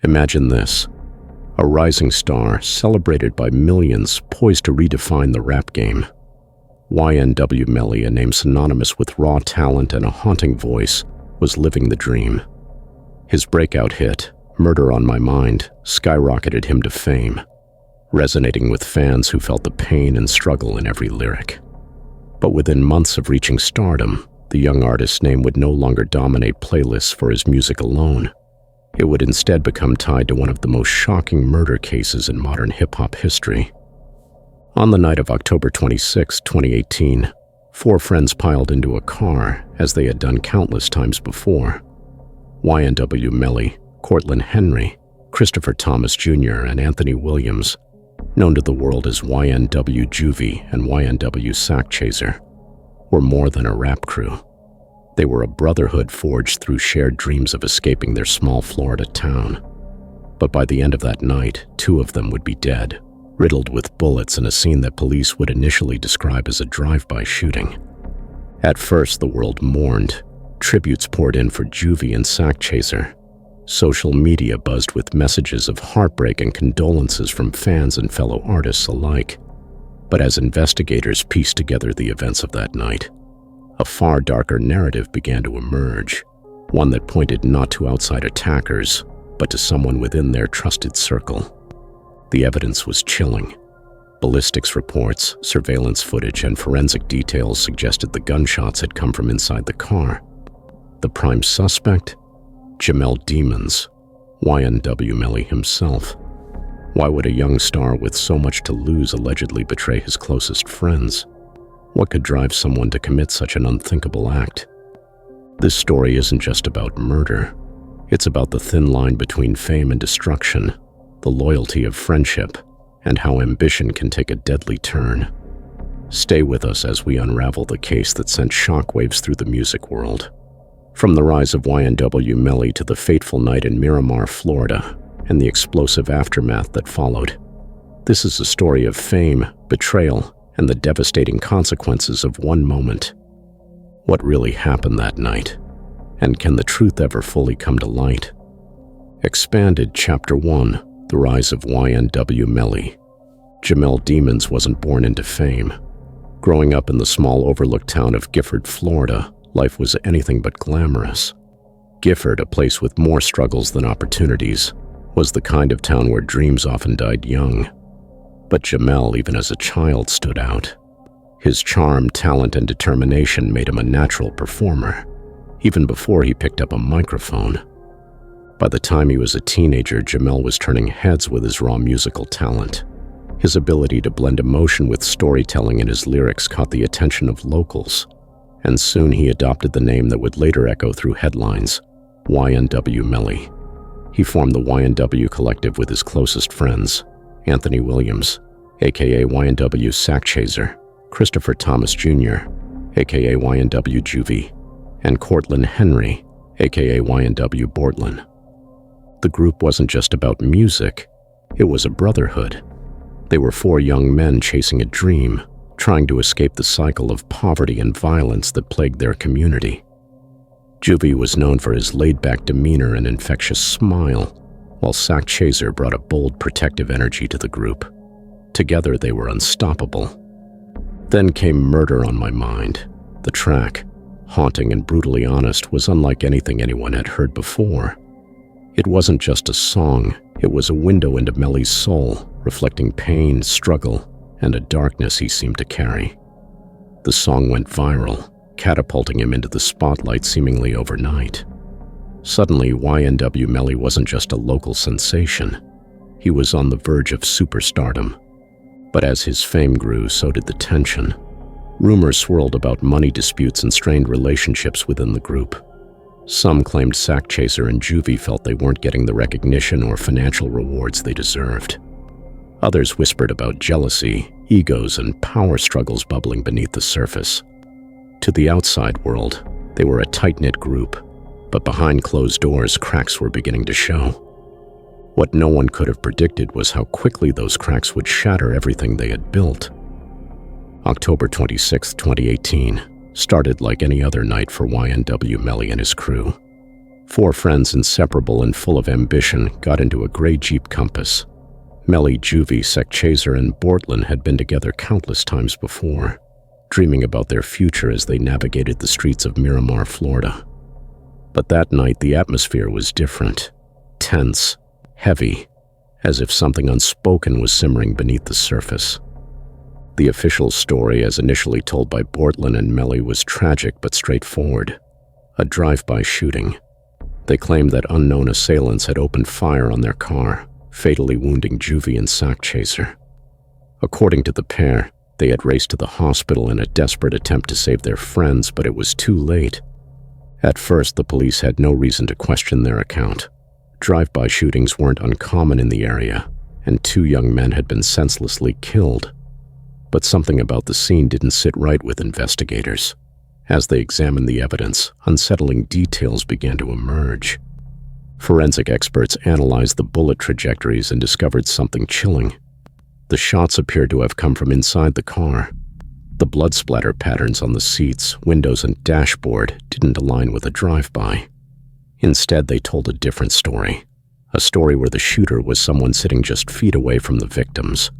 Imagine this: a rising star celebrated by millions, poised to redefine the rap game. YNW Melly, a name synonymous with raw talent and a haunting voice, was living the dream. His breakout hit, Murder on My Mind, skyrocketed him to fame, resonating with fans who felt the pain and struggle in every lyric. But within months of reaching stardom, the young artist's name would no longer dominate playlists for his music alone. It would instead become tied to one of the most shocking murder cases in modern hip-hop history. On the night of October 26, 2018, 4 friends piled into a car, as they had done countless times before. YNW Melly, Cortland Henry, Christopher Thomas Jr., and Anthony Williams, known to the world as YNW Juvy and YNW Sakchaser, were more than a rap crew. They were a brotherhood forged through shared dreams of escaping their small Florida town. But by the end of that night, 2 of them would be dead, riddled with bullets in a scene that police would initially describe as a drive-by shooting. At first, the world mourned. Tributes poured in for Juvy and Sakchaser. Social media buzzed with messages of heartbreak and condolences from fans and fellow artists alike. But as investigators pieced together the events of that night, a far darker narrative began to emerge, one that pointed not to outside attackers, but to someone within their trusted circle. The evidence was chilling. Ballistics reports, surveillance footage, and forensic details suggested the gunshots had come from inside the car. The prime suspect? Jamel Demons, YNW Melly himself. Why would a young star with so much to lose allegedly betray his closest friends? What could drive someone to commit such an unthinkable act? This story isn't just about murder. It's about the thin line between fame and destruction, the loyalty of friendship, and how ambition can take a deadly turn. Stay with us as we unravel the case that sent shockwaves through the music world. From the rise of YNW Melly to the fateful night in Miramar, Florida, and the explosive aftermath that followed. This is a story of fame, betrayal, and the devastating consequences of one moment. What really happened that night? And can the truth ever fully come to light? Expanded Chapter 1: The Rise of YNW Melly. Jamel Demons wasn't born into fame. Growing up in the small overlooked town of Gifford, Florida, life was anything but glamorous. Gifford, a place with more struggles than opportunities, was the kind of town where dreams often died young. But Jamel, even as a child, stood out. His charm, talent, and determination made him a natural performer, even before he picked up a microphone. By the time he was a teenager, Jamel was turning heads with his raw musical talent. His ability to blend emotion with storytelling in his lyrics caught the attention of locals, and soon he adopted the name that would later echo through headlines: YNW Melly. He formed the YNW Collective with his closest friends, Anthony Williams, aka YNW Sakchaser, Christopher Thomas Jr., aka YNW Juvy, and Cortland Henry, aka YNW Bortlen. The group wasn't just about music, it was a brotherhood. They were 4 young men chasing a dream, trying to escape the cycle of poverty and violence that plagued their community. Juvy was known for his laid-back demeanor and infectious smile, while Sakchaser brought a bold, protective energy to the group. Together, they were unstoppable. Then came Murder on My Mind. The track, haunting and brutally honest, was unlike anything anyone had heard before. It wasn't just a song, it was a window into Melly's soul, reflecting pain, struggle, and a darkness he seemed to carry. The song went viral, catapulting him into the spotlight seemingly overnight. Suddenly, YNW Melly wasn't just a local sensation. He was on the verge of superstardom. But as his fame grew, so did the tension. Rumors swirled about money disputes and strained relationships within the group. Some claimed Sakchaser and Juvy felt they weren't getting the recognition or financial rewards they deserved. Others whispered about jealousy, egos, and power struggles bubbling beneath the surface. To the outside world, they were a tight-knit group, but behind closed doors, cracks were beginning to show. What no one could have predicted was how quickly those cracks would shatter everything they had built. October 26, 2018, started like any other night for YNW Melly and his crew. Four friends, inseparable and full of ambition, got into a gray Jeep Compass. Melly, Juvy, Sakchaser, and Bortlen had been together countless times before, dreaming about their future as they navigated the streets of Miramar, Florida. But that night, the atmosphere was different, tense, heavy, as if something unspoken was simmering beneath the surface. The official story, as initially told by Bortlen and Melly, was tragic but straightforward. A drive-by shooting. They claimed that unknown assailants had opened fire on their car, fatally wounding Juvy and Sakchaser. According to the pair, they had raced to the hospital in a desperate attempt to save their friends, but it was too late. At first, the police had no reason to question their account. Drive-by shootings weren't uncommon in the area, and two young men had been senselessly killed. But something about the scene didn't sit right with investigators. As they examined the evidence, unsettling details began to emerge. Forensic experts analyzed the bullet trajectories and discovered something chilling. The shots appeared to have come from inside the car. The blood splatter patterns on the seats, windows, and dashboard didn't align with a drive-by. Instead, they told a different story. A story where the shooter was someone sitting just feet away from the victims.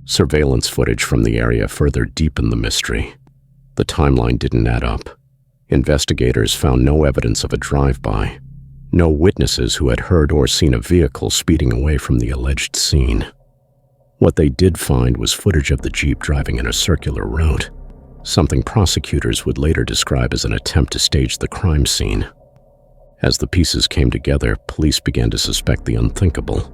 Surveillance footage from the area further deepened the mystery. The timeline didn't add up. Investigators found no evidence of a drive-by. No witnesses who had heard or seen a vehicle speeding away from the alleged scene. What they did find was footage of the Jeep driving in a circular route, something prosecutors would later describe as an attempt to stage the crime scene. As the pieces came together, police began to suspect the unthinkable.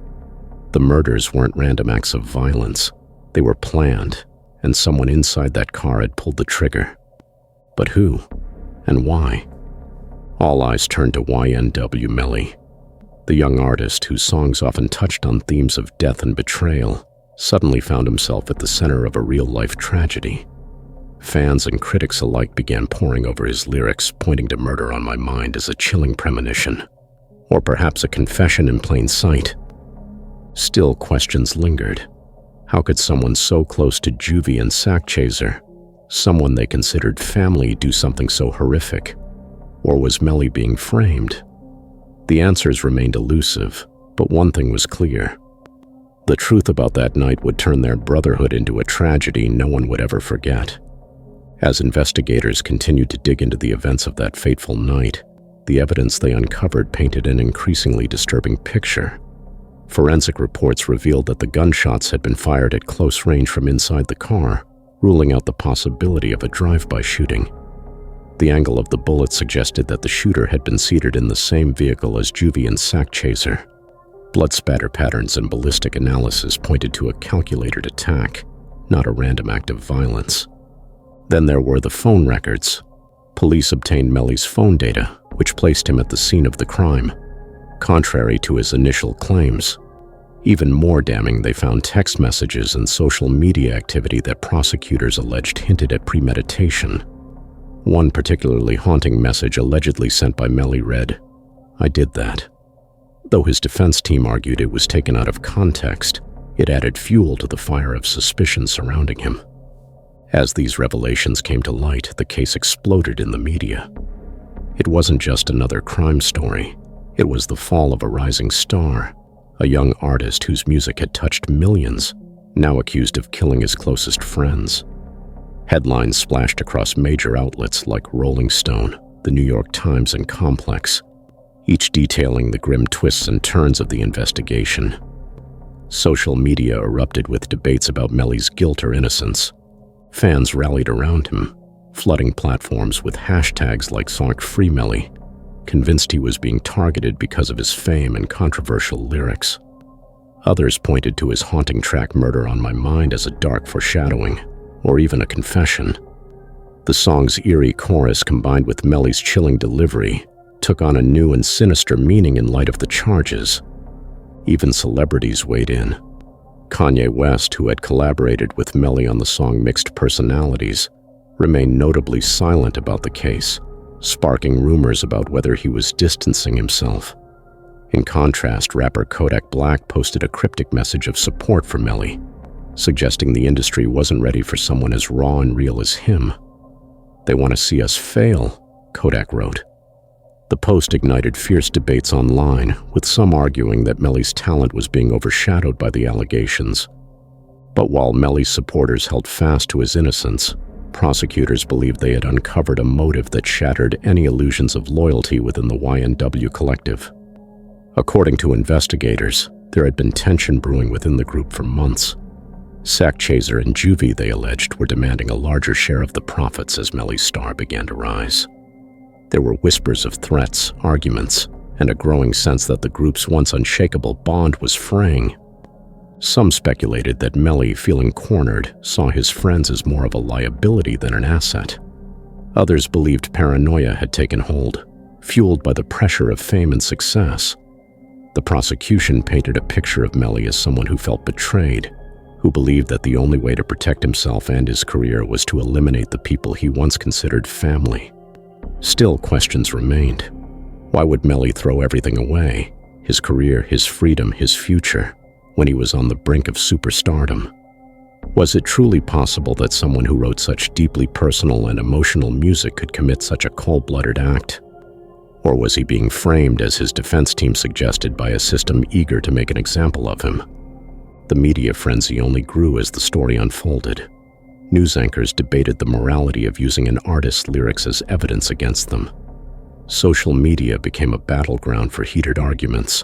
The murders weren't random acts of violence. They were planned, and someone inside that car had pulled the trigger. But who? And why? All eyes turned to YNW Melly, the young artist whose songs often touched on themes of death and betrayal, suddenly found himself at the center of a real-life tragedy. Fans and critics alike began poring over his lyrics, pointing to Murder on My Mind as a chilling premonition, or perhaps a confession in plain sight. Still, questions lingered. How could someone so close to Juvy and Sakchaser, someone they considered family, do something so horrific? Or was Melly being framed? The answers remained elusive, but one thing was clear. The truth about that night would turn their brotherhood into a tragedy no one would ever forget. As investigators continued to dig into the events of that fateful night, the evidence they uncovered painted an increasingly disturbing picture. Forensic reports revealed that the gunshots had been fired at close range from inside the car, ruling out the possibility of a drive-by shooting. The angle of the bullet suggested that the shooter had been seated in the same vehicle as Juvy and Sakchaser. Blood spatter patterns and ballistic analysis pointed to a calculated attack, not a random act of violence. Then there were the phone records. Police obtained Melly's phone data, which placed him at the scene of the crime, contrary to his initial claims. Even more damning, they found text messages and social media activity that prosecutors alleged hinted at premeditation. One particularly haunting message allegedly sent by Melly read, "I did that." Though his defense team argued it was taken out of context, it added fuel to the fire of suspicion surrounding him. As these revelations came to light, the case exploded in the media. It wasn't just another crime story. It was the fall of a rising star, a young artist whose music had touched millions, now accused of killing his closest friends. Headlines splashed across major outlets like Rolling Stone, The New York Times, and Complex, each detailing the grim twists and turns of the investigation. Social media erupted with debates about Melly's guilt or innocence. Fans rallied around him, flooding platforms with hashtags like #SongFreeMelly, convinced he was being targeted because of his fame and controversial lyrics. Others pointed to his haunting track Murder on My Mind as a dark foreshadowing, or even a confession. The song's eerie chorus, combined with Melly's chilling delivery, took on a new and sinister meaning in light of the charges. Even celebrities weighed in. Kanye West, who had collaborated with Melly on the song Mixed Personalities, remained notably silent about the case, sparking rumors about whether he was distancing himself. In contrast, rapper Kodak Black posted a cryptic message of support for Melly, suggesting the industry wasn't ready for someone as raw and real as him. "They want to see us fail," Kodak wrote. The post ignited fierce debates online, with some arguing that Melly's talent was being overshadowed by the allegations. But while Melly's supporters held fast to his innocence, prosecutors believed they had uncovered a motive that shattered any illusions of loyalty within the YNW collective. According to investigators, there had been tension brewing within the group for months. Sakchaser and Juvy, they alleged, were demanding a larger share of the profits as Melly's star began to rise. There were whispers of threats, arguments, and a growing sense that the group's once unshakable bond was fraying. Some speculated that Melly, feeling cornered, saw his friends as more of a liability than an asset. Others believed paranoia had taken hold, fueled by the pressure of fame and success. The prosecution painted a picture of Melly as someone who felt betrayed, who believed that the only way to protect himself and his career was to eliminate the people he once considered family. Still, questions remained. Why would Melly throw everything away? His career, his freedom, his future, when he was on the brink of superstardom? Was it truly possible that someone who wrote such deeply personal and emotional music could commit such a cold-blooded act? Or was he being framed, as his defense team suggested, by a system eager to make an example of him? The media frenzy only grew as the story unfolded. News anchors debated the morality of using an artist's lyrics as evidence against them. Social media became a battleground for heated arguments,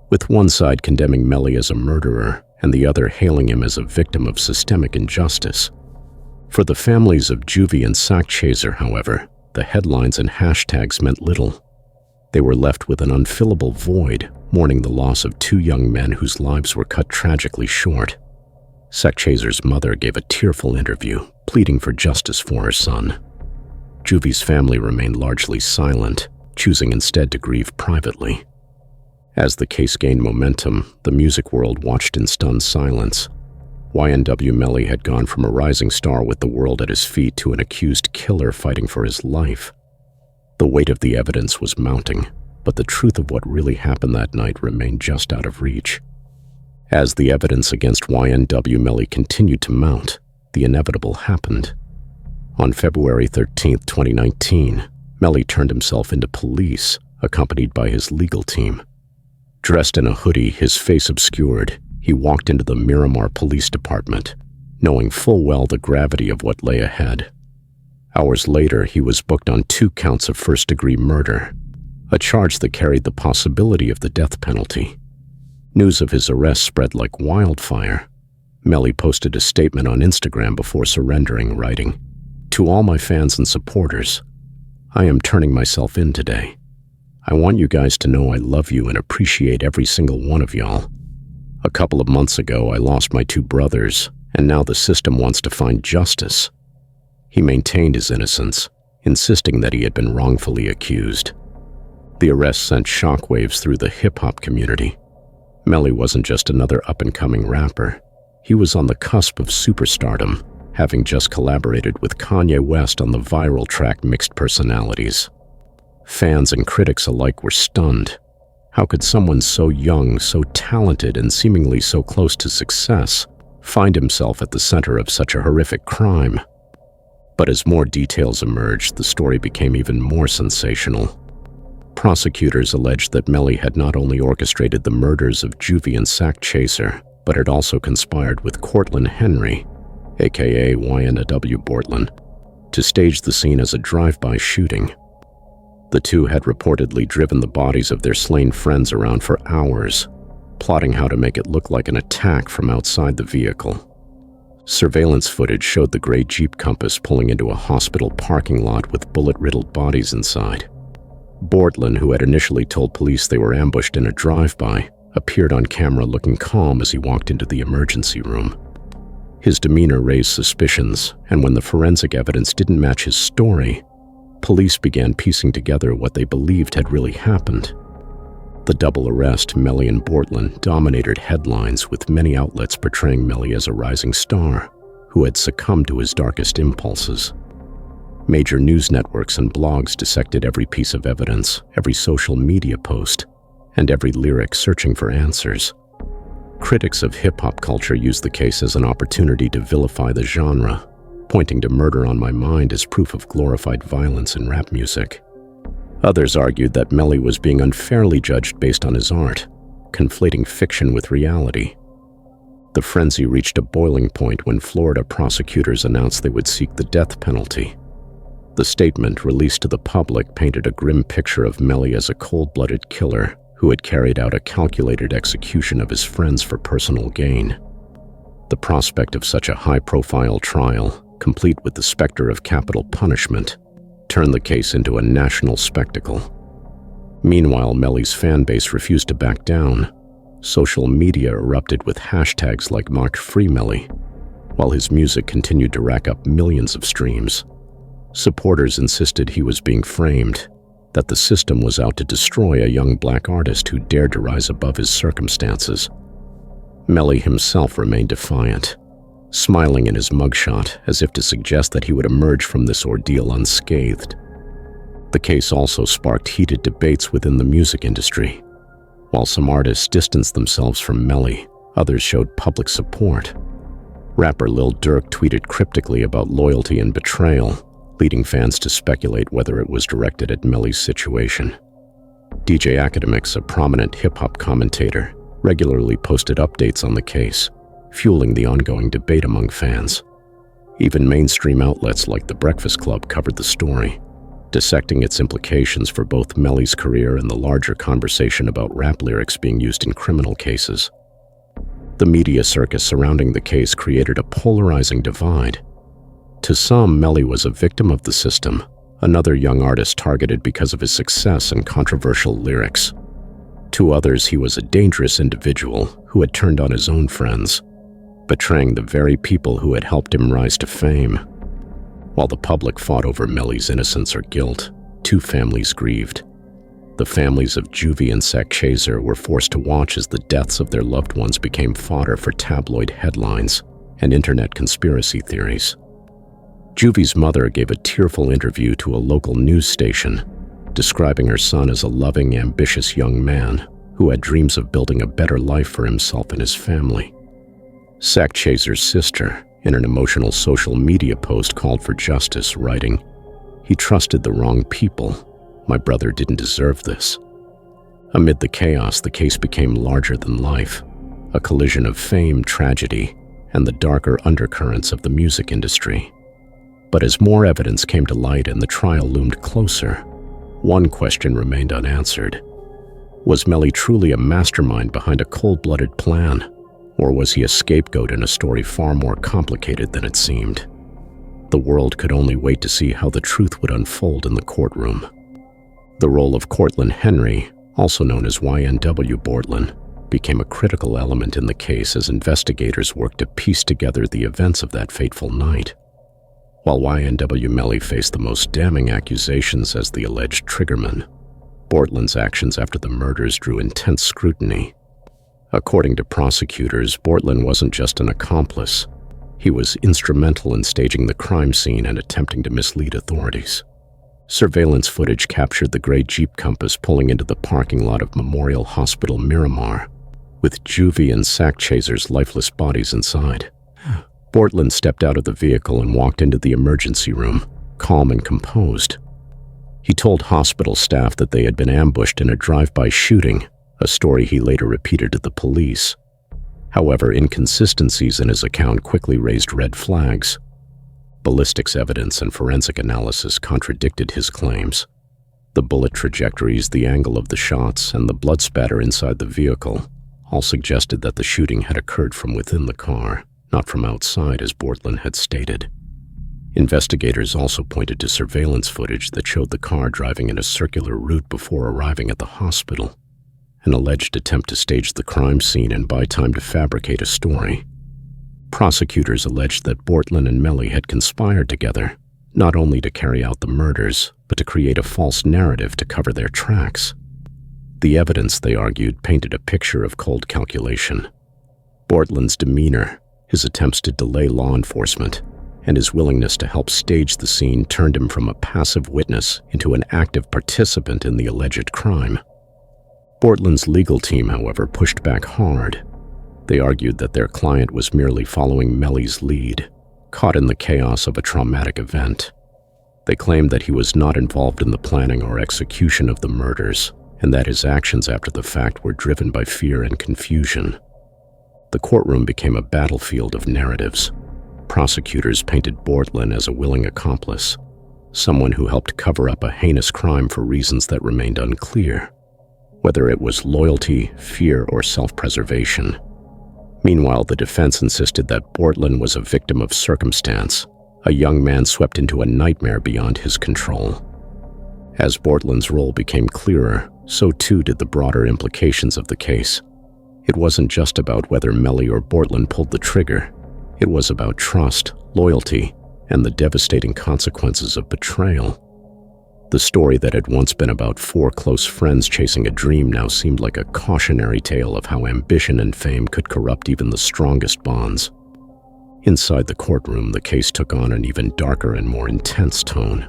with one side condemning Melly as a murderer and the other hailing him as a victim of systemic injustice. For the families of Juvy and Sakchaser, however, the headlines and hashtags meant little. They were left with an unfillable void, mourning the loss of two young men whose lives were cut tragically short. Sakchaser's mother gave a tearful interview, pleading for justice for her son. Juvy's family remained largely silent, choosing instead to grieve privately. As the case gained momentum, the music world watched in stunned silence. YNW Melly had gone from a rising star with the world at his feet to an accused killer fighting for his life. The weight of the evidence was mounting, but the truth of what really happened that night remained just out of reach. As the evidence against YNW Melly continued to mount, the inevitable happened. On February 13, 2019, Melly turned himself into police, accompanied by his legal team. Dressed in a hoodie, his face obscured, he walked into the Miramar Police Department, knowing full well the gravity of what lay ahead. Hours later, he was booked on 2 counts of first-degree murder, a charge that carried the possibility of the death penalty. News of his arrest spread like wildfire. Melly posted a statement on Instagram before surrendering, writing, "To all my fans and supporters, I am turning myself in today. I want you guys to know I love you and appreciate every single one of y'all. A couple of months ago, I lost my 2 brothers, and now the system wants to find justice." He maintained his innocence, insisting that he had been wrongfully accused. The arrest sent shockwaves through the hip-hop community. Melly wasn't just another up-and-coming rapper. He was on the cusp of superstardom, having just collaborated with Kanye West on the viral track Mixed Personalities. Fans and critics alike were stunned. How could someone so young, so talented, and seemingly so close to success find himself at the center of such a horrific crime? But as more details emerged, the story became even more sensational. Prosecutors alleged that Melly had not only orchestrated the murders of Juvy and Sakchaser, but had also conspired with Cortland Henry, aka YNW Bortlen, to stage the scene as a drive-by shooting. The two had reportedly driven the bodies of their slain friends around for hours, plotting how to make it look like an attack from outside the vehicle. Surveillance footage showed the gray Jeep Compass pulling into a hospital parking lot with bullet-riddled bodies inside. Bortlen, who had initially told police they were ambushed in a drive-by, appeared on camera looking calm as he walked into the emergency room. His demeanor raised suspicions, and when the forensic evidence didn't match his story, police began piecing together what they believed had really happened. The double arrest, Melly and Bortlen, dominated headlines, with many outlets portraying Melly as a rising star who had succumbed to his darkest impulses. Major news networks and blogs dissected every piece of evidence, every social media post, and every lyric, searching for answers. Critics of hip-hop culture used the case as an opportunity to vilify the genre, pointing to Murder on My Mind as proof of glorified violence in rap music. Others argued that Melly was being unfairly judged based on his art, conflating fiction with reality. The frenzy reached a boiling point when Florida prosecutors announced they would seek the death penalty. The statement, released to the public, painted a grim picture of Melly as a cold-blooded killer who had carried out a calculated execution of his friends for personal gain. The prospect of such a high-profile trial, complete with the specter of capital punishment, turned the case into a national spectacle. Meanwhile, Melly's fan base refused to back down. Social media erupted with hashtags like #MarkFreeMelly, while his music continued to rack up millions of streams. Supporters insisted he was being framed, that the system was out to destroy a young black artist who dared to rise above his circumstances. Melly himself remained defiant, smiling in his mugshot as if to suggest that he would emerge from this ordeal unscathed. The case also sparked heated debates within the music industry. While some artists distanced themselves from Melly, others showed public support. Rapper Lil Durk tweeted cryptically about loyalty and betrayal, leading fans to speculate whether it was directed at Melly's situation. DJ Academics, a prominent hip-hop commentator, regularly posted updates on the case, fueling the ongoing debate among fans. Even mainstream outlets like The Breakfast Club covered the story, dissecting its implications for both Melly's career and the larger conversation about rap lyrics being used in criminal cases. The media circus surrounding the case created a polarizing divide. To some, Melly was a victim of the system, another young artist targeted because of his success and controversial lyrics. To others, he was a dangerous individual who had turned on his own friends, betraying the very people who had helped him rise to fame. While the public fought over Melly's innocence or guilt, two families grieved. The families of Juvy and Sakchaser were forced to watch as the deaths of their loved ones became fodder for tabloid headlines and internet conspiracy theories. Juvy's mother gave a tearful interview to a local news station, describing her son as a loving, ambitious young man who had dreams of building a better life for himself and his family. Sakchaser's sister, in an emotional social media post, called for justice, writing, "He trusted the wrong people. My brother didn't deserve this." Amid the chaos, the case became larger than life, a collision of fame, tragedy, and the darker undercurrents of the music industry. But as more evidence came to light and the trial loomed closer, one question remained unanswered. Was Melly truly a mastermind behind a cold-blooded plan? Or was he a scapegoat in a story far more complicated than it seemed? The world could only wait to see how the truth would unfold in the courtroom. The role of Cortland Henry, also known as YNW Bortlen, became a critical element in the case as investigators worked to piece together the events of that fateful night. While YNW Melly faced the most damning accusations as the alleged triggerman, Bortlen's actions after the murders drew intense scrutiny. According to prosecutors, Bortlen wasn't just an accomplice. He was instrumental in staging the crime scene and attempting to mislead authorities. Surveillance footage captured the gray Jeep Compass pulling into the parking lot of Memorial Hospital Miramar, with Juvy and Sakchaser's lifeless bodies inside. Bortlen stepped out of the vehicle and walked into the emergency room, calm and composed. He told hospital staff that they had been ambushed in a drive-by shooting, a story he later repeated to the police. However, inconsistencies in his account quickly raised red flags. Ballistics evidence and forensic analysis contradicted his claims. The bullet trajectories, the angle of the shots, and the blood spatter inside the vehicle all suggested that the shooting had occurred from within the car, not from outside as Bortlen had stated. Investigators also pointed to surveillance footage that showed the car driving in a circular route before arriving at the hospital, an alleged attempt to stage the crime scene and buy time to fabricate a story. Prosecutors alleged that Bortlen and Melly had conspired together, not only to carry out the murders, but to create a false narrative to cover their tracks. The evidence, they argued, painted a picture of cold calculation. Bortlen's demeanor, his attempts to delay law enforcement, and his willingness to help stage the scene turned him from a passive witness into an active participant in the alleged crime. Bortlen's legal team, however, pushed back hard. They argued that their client was merely following Melly's lead, caught in the chaos of a traumatic event. They claimed that he was not involved in the planning or execution of the murders, and that his actions after the fact were driven by fear and confusion. The courtroom became a battlefield of narratives. Prosecutors painted Bortlen as a willing accomplice, someone who helped cover up a heinous crime for reasons that remained unclear, whether it was loyalty, fear, or self-preservation. Meanwhile, the defense insisted that Bortlen was a victim of circumstance, a young man swept into a nightmare beyond his control. As Bortlen's role became clearer, so too did the broader implications of the case. It wasn't just about whether Melly or Bortlen pulled the trigger. It was about trust, loyalty, and the devastating consequences of betrayal. The story that had once been about four close friends chasing a dream now seemed like a cautionary tale of how ambition and fame could corrupt even the strongest bonds. Inside the courtroom, the case took on an even darker and more intense tone.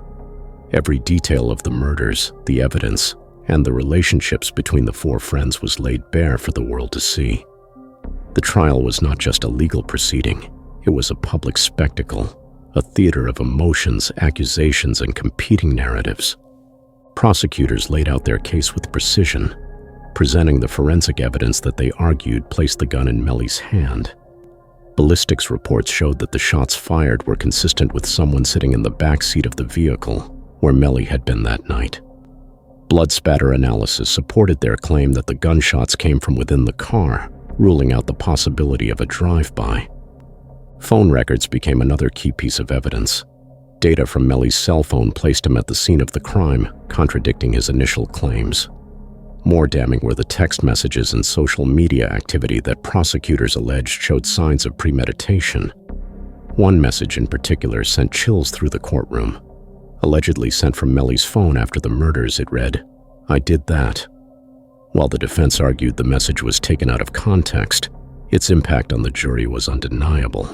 Every detail of the murders, the evidence, and the relationships between the four friends was laid bare for the world to see. The trial was not just a legal proceeding, it was a public spectacle, a theater of emotions, accusations, and competing narratives. Prosecutors laid out their case with precision, presenting the forensic evidence that they argued placed the gun in Melly's hand. Ballistics reports showed that the shots fired were consistent with someone sitting in the back seat of the vehicle where Melly had been that night. Blood spatter analysis supported their claim that the gunshots came from within the car, ruling out the possibility of a drive-by. Phone records became another key piece of evidence. Data from Melly's cell phone placed him at the scene of the crime, contradicting his initial claims. More damning were the text messages and social media activity that prosecutors alleged showed signs of premeditation. One message in particular sent chills through the courtroom. Allegedly sent from Melly's phone after the murders, it read, "I did that." While the defense argued the message was taken out of context, its impact on the jury was undeniable.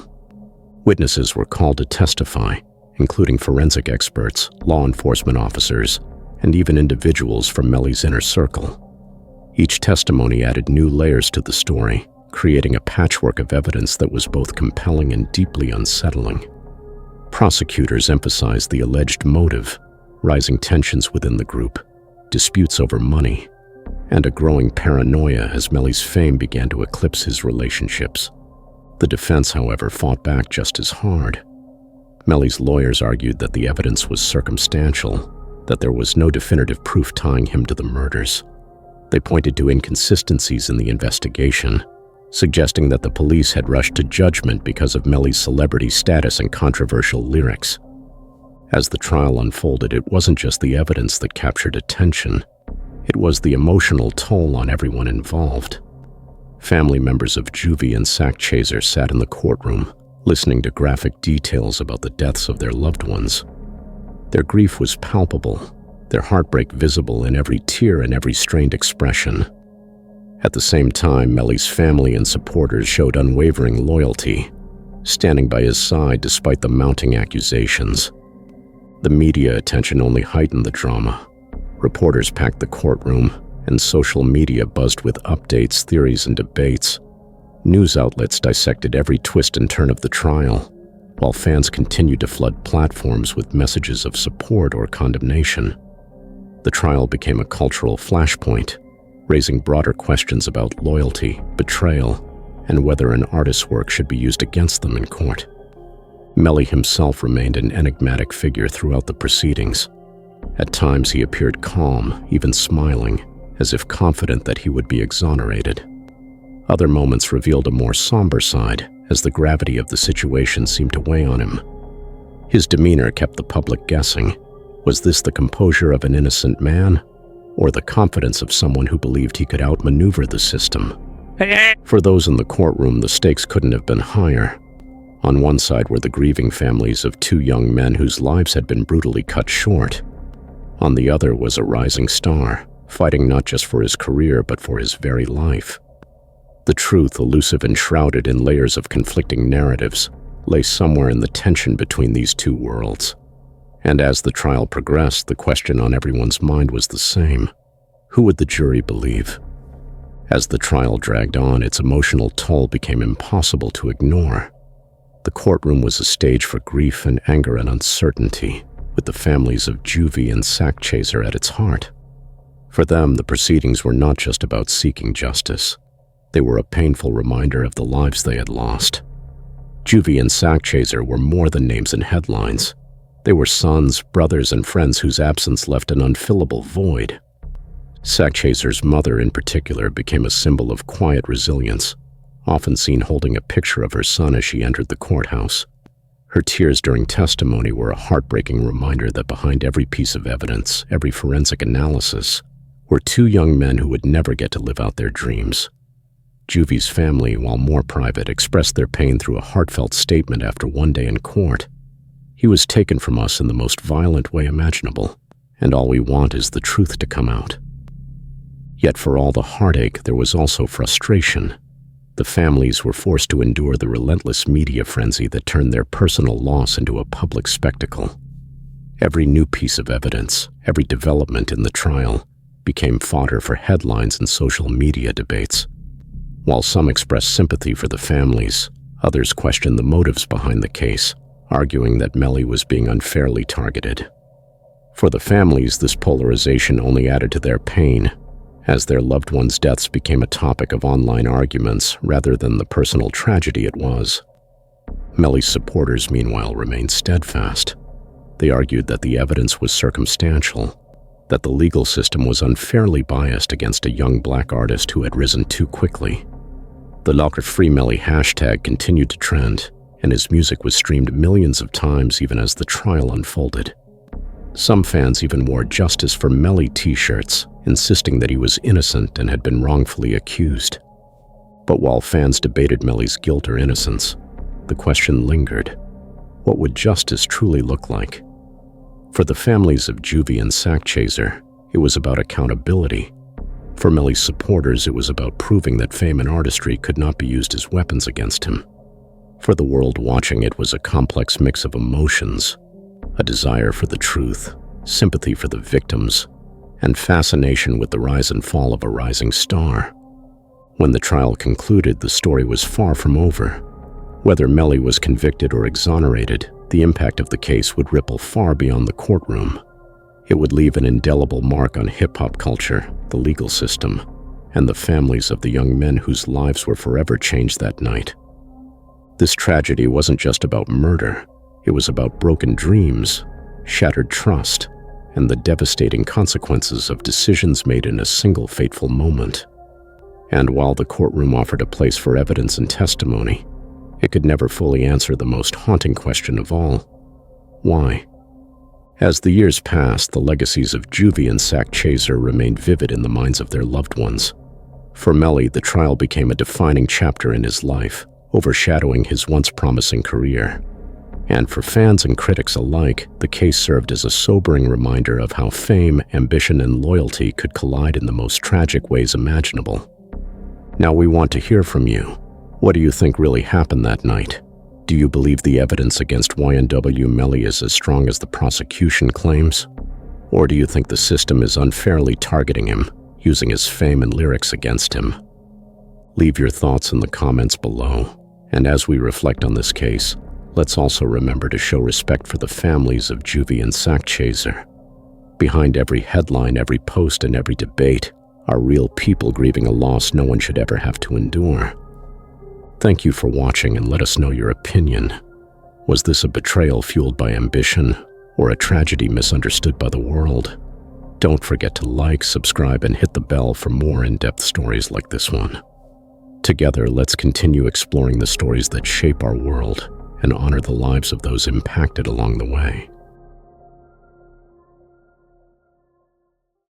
Witnesses were called to testify, including forensic experts, law enforcement officers, and even individuals from Melly's inner circle. Each testimony added new layers to the story, creating a patchwork of evidence that was both compelling and deeply unsettling. Prosecutors emphasized the alleged motive, rising tensions within the group, disputes over money, and a growing paranoia as Melly's fame began to eclipse his relationships. The defense, however, fought back just as hard. Melly's lawyers argued that the evidence was circumstantial, that there was no definitive proof tying him to the murders. They pointed to inconsistencies in the investigation, suggesting that the police had rushed to judgment because of Melly's celebrity status and controversial lyrics. As the trial unfolded, it wasn't just the evidence that captured attention. It was the emotional toll on everyone involved. Family members of Juvy and Sakchaser sat in the courtroom, listening to graphic details about the deaths of their loved ones. Their grief was palpable, their heartbreak visible in every tear and every strained expression. At the same time, Melly's family and supporters showed unwavering loyalty, standing by his side despite the mounting accusations. The media attention only heightened the drama. Reporters packed the courtroom, and social media buzzed with updates, theories, and debates. News outlets dissected every twist and turn of the trial, while fans continued to flood platforms with messages of support or condemnation. The trial became a cultural flashpoint, raising broader questions about loyalty, betrayal, and whether an artist's work should be used against them in court. Melly himself remained an enigmatic figure throughout the proceedings. At times he appeared calm, even smiling, as if confident that he would be exonerated. Other moments revealed a more somber side, as the gravity of the situation seemed to weigh on him. His demeanor kept the public guessing. Was this the composure of an innocent man, or the confidence of someone who believed he could outmaneuver the system? For those in the courtroom, the stakes couldn't have been higher. On one side were the grieving families of two young men whose lives had been brutally cut short. On the other was a rising star, fighting not just for his career but for his very life. The truth, elusive and shrouded in layers of conflicting narratives, lay somewhere in the tension between these two worlds. And as the trial progressed, the question on everyone's mind was the same. Who would the jury believe? As the trial dragged on, its emotional toll became impossible to ignore. The courtroom was a stage for grief and anger and uncertainty, with with the families of Juvy and Sakchaser at its heart. For them, the proceedings were not just about seeking justice. They were a painful reminder of the lives they had lost. Juvy and Sakchaser were more than names and headlines. They were sons, brothers, and friends whose absence left an unfillable void. Sakchaser's mother, in particular, became a symbol of quiet resilience, often seen holding a picture of her son as she entered the courthouse. Her tears during testimony were a heartbreaking reminder that behind every piece of evidence, every forensic analysis, were two young men who would never get to live out their dreams. Juvy's family, while more private, expressed their pain through a heartfelt statement after one day in court. "He was taken from us in the most violent way imaginable, and all we want is the truth to come out." Yet for all the heartache, there was also frustration. The families were forced to endure the relentless media frenzy that turned their personal loss into a public spectacle. Every new piece of evidence, every development in the trial, became fodder for headlines and social media debates. While some expressed sympathy for the families, others questioned the motives behind the case, arguing that Melly was being unfairly targeted. For the families, this polarization only added to their pain, as their loved ones' deaths became a topic of online arguments rather than the personal tragedy it was. Melly's supporters, meanwhile, remained steadfast. They argued that the evidence was circumstantial, that the legal system was unfairly biased against a young black artist who had risen too quickly. The #LockerFreeMelly hashtag continued to trend, and his music was streamed millions of times even as the trial unfolded. Some fans even wore Justice for Melly t-shirts, insisting that he was innocent and had been wrongfully accused. But while fans debated Melly's guilt or innocence, the question lingered: what would justice truly look like? For the families of Juvy and Sakchaser, it was about accountability. For Melly's supporters, it was about proving that fame and artistry could not be used as weapons against him. For the world watching, it was a complex mix of emotions: a desire for the truth, sympathy for the victims, and fascination with the rise and fall of a rising star. When the trial concluded, the story was far from over. Whether Melly was convicted or exonerated, the impact of the case would ripple far beyond the courtroom. It would leave an indelible mark on hip-hop culture, the legal system, and the families of the young men whose lives were forever changed that night. This tragedy wasn't just about murder. It was about broken dreams, shattered trust, and the devastating consequences of decisions made in a single fateful moment. And while the courtroom offered a place for evidence and testimony, it could never fully answer the most haunting question of all: why? As the years passed, the legacies of Juvy and Sakchaser remained vivid in the minds of their loved ones. For Melly, the trial became a defining chapter in his life, overshadowing his once promising career. And for fans and critics alike, the case served as a sobering reminder of how fame, ambition, and loyalty could collide in the most tragic ways imaginable. Now we want to hear from you. What do you think really happened that night? Do you believe the evidence against YNW Melly is as strong as the prosecution claims? Or do you think the system is unfairly targeting him, using his fame and lyrics against him? Leave your thoughts in the comments below. And as we reflect on this case, let's also remember to show respect for the families of Juvy and Sakchaser. Behind every headline, every post, and every debate are real people grieving a loss no one should ever have to endure. Thank you for watching, and let us know your opinion. Was this a betrayal fueled by ambition, or a tragedy misunderstood by the world? Don't forget to like, subscribe, and hit the bell for more in-depth stories like this one. Together, let's continue exploring the stories that shape our world and honor the lives of those impacted along the way.